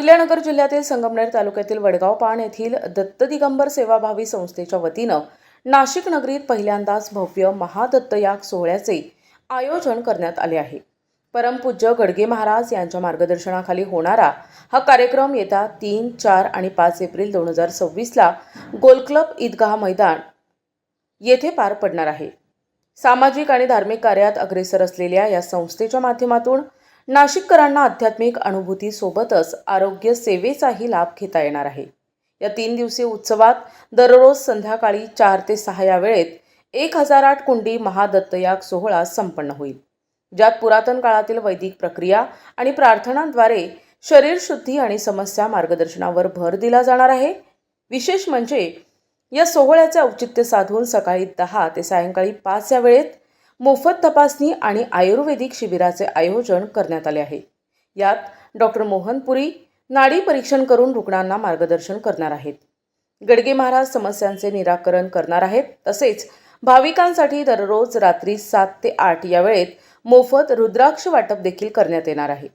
अहिल्यानगर जिल्ह्यातील संगमनेर तालुक्यातील वडगाव पाण येथील दत्त दिगंबर सेवाभावी संस्थेच्या वतीनं नाशिक नगरीत पहिल्यांदाच भव्य महादत्तयाग सोहळ्याचे आयोजन करण्यात आले आहे। परमपूज्य गडगे महाराज यांच्या मार्गदर्शनाखाली होणारा हा कार्यक्रम येत्या 3, 4 आणि 5 एप्रिल 2026 ला गोल क्लब ईदगाह मैदान येथे पार पडणार आहे। सामाजिक आणि धार्मिक कार्यात अग्रेसर असलेल्या या संस्थेच्या माध्यमातून नाशिककरांना आध्यात्मिक अनुभूती सोबतच आरोग्य सेवेचाही लाभ घेता येणार आहे। या 3 दिवसीय उत्सवात दररोज संध्याकाळी 4 ते 6 या वेळेत 1008 कुंडी महादत्तयाग सोहळा संपन्न होईल, ज्यात पुरातन काळातील वैदिक प्रक्रिया आणि प्रार्थनांद्वारे शरीर शुद्धी आणि समस्या मार्गदर्शनावर भर दिला जाणार आहे। विशेष म्हणजे या सोहळ्याचे औचित्य साधून सकाळी 10 ते सायंकाळी 5 या वेळेत मोफत तपासणी आणि आयुर्वेदिक शिबिराचे आयोजन करण्यात आले आहे। यात डॉक्टर मोहनपुरी नाडी परीक्षण करून रुग्णांना मार्गदर्शन करणार आहेत। गडगे महाराज समस्यांचे निराकरण करणार आहेत। तसेच भाविकांसाठी दररोज रात्री 7 ते 8 या वेळेत मोफत रुद्राक्ष वाटप देखील करण्यात येणार आहे।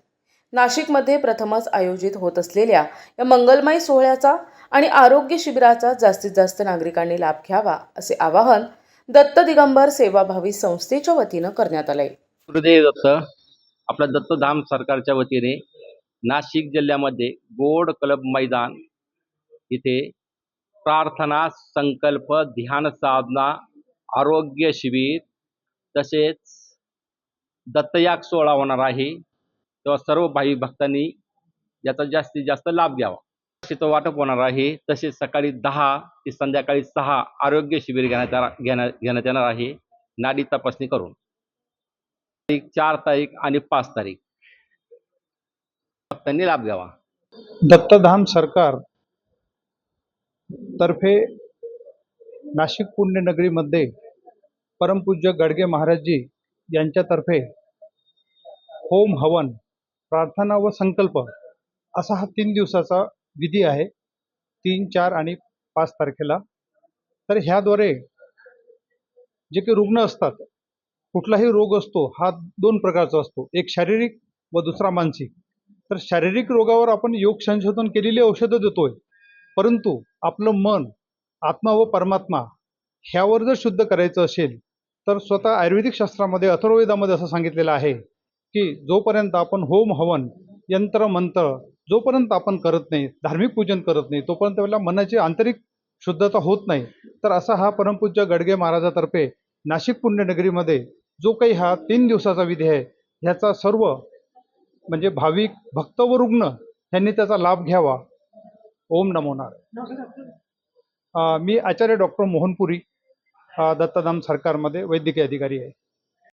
नाशिकमध्ये प्रथमच आयोजित होत असलेल्या या मंगलमय सोहळ्याचा आणि आरोग्य शिबिराचा जास्तीत जास्त नागरिकांनी लाभ घ्यावा असे आवाहन दत्त दिगंबर सेवाभावी संस्थेच्या वतीनं करण्यात आले। गुरुदेव दत्त आपल्या दत्तधाम सरकारच्या वतीने नाशिक जिल्ह्यामध्ये गोड क्लब मैदान इथे प्रार्थना, संकल्प, ध्यान साधना, आरोग्य शिबिर तसेच दत्तयाग सोहळा होणार आहे। तेव्हा सर्व भाई भक्तांनी याचा जास्तीत जास्त लाभ घ्यावा। तिथं वाटप होणार आहे। तसेच सकाळी 10 ते संध्याकाळी 6 आरोग्य शिबिर घेण्यात येणार आहे, नाडी तपासणी करून। 4 तारीख आणि 5 तारीख भक्तांनी लाभ घ्यावा। दत्तधाम सरकार तर्फे नाशिक पुण्यनगरीमध्ये परमपूज्य गडगे महाराजजी यांच्यातर्फे होम हवन, प्रार्थना व संकल्प असा हा 3 दिवसाचा विधी आहे। 3, 4 आणि 5 तारखेला। तर ह्याद्वारे जे काही रुग्ण असतात, कुठलाही रोग असतो हा 2 प्रकारचा असतो, एक शारीरिक व दुसरा मानसिक। तर शारीरिक रोगावर आपण योग संशोधन केलेली औषधं देतोय, परंतु आपलं मन, आत्मा व परमात्मा ह्यावर जर शुद्ध करायचं असेल तर स्वतः आयुर्वेदिक शास्त्रामध्ये अथर्ववेदामध्ये असं सांगितलेलं आहे की जोपर्यंत आपण होम हवन, यंत्र मंत्र जोपर्यंत आपण करत नाही, धार्मिक पूजन करत नाही, तोपर्यंत आपल्या मनाची आंतरिक शुद्धता होत नाही। तर असा हा परमपूज्य गडगे महाराजातर्फे नाशिक पुण्यनगरीमध्ये जो काही हा 3 दिवसाचा विधी आहे, ह्याचा सर्व म्हणजे भाविक भक्त व रुग्ण यांनी त्याचा लाभ घ्यावा। ओम नमो नारायण। मी आचार्य डॉक्टर मोहनपुरी, दत्तधाम सरकारमध्ये वैद्यकीय अधिकारी आहे।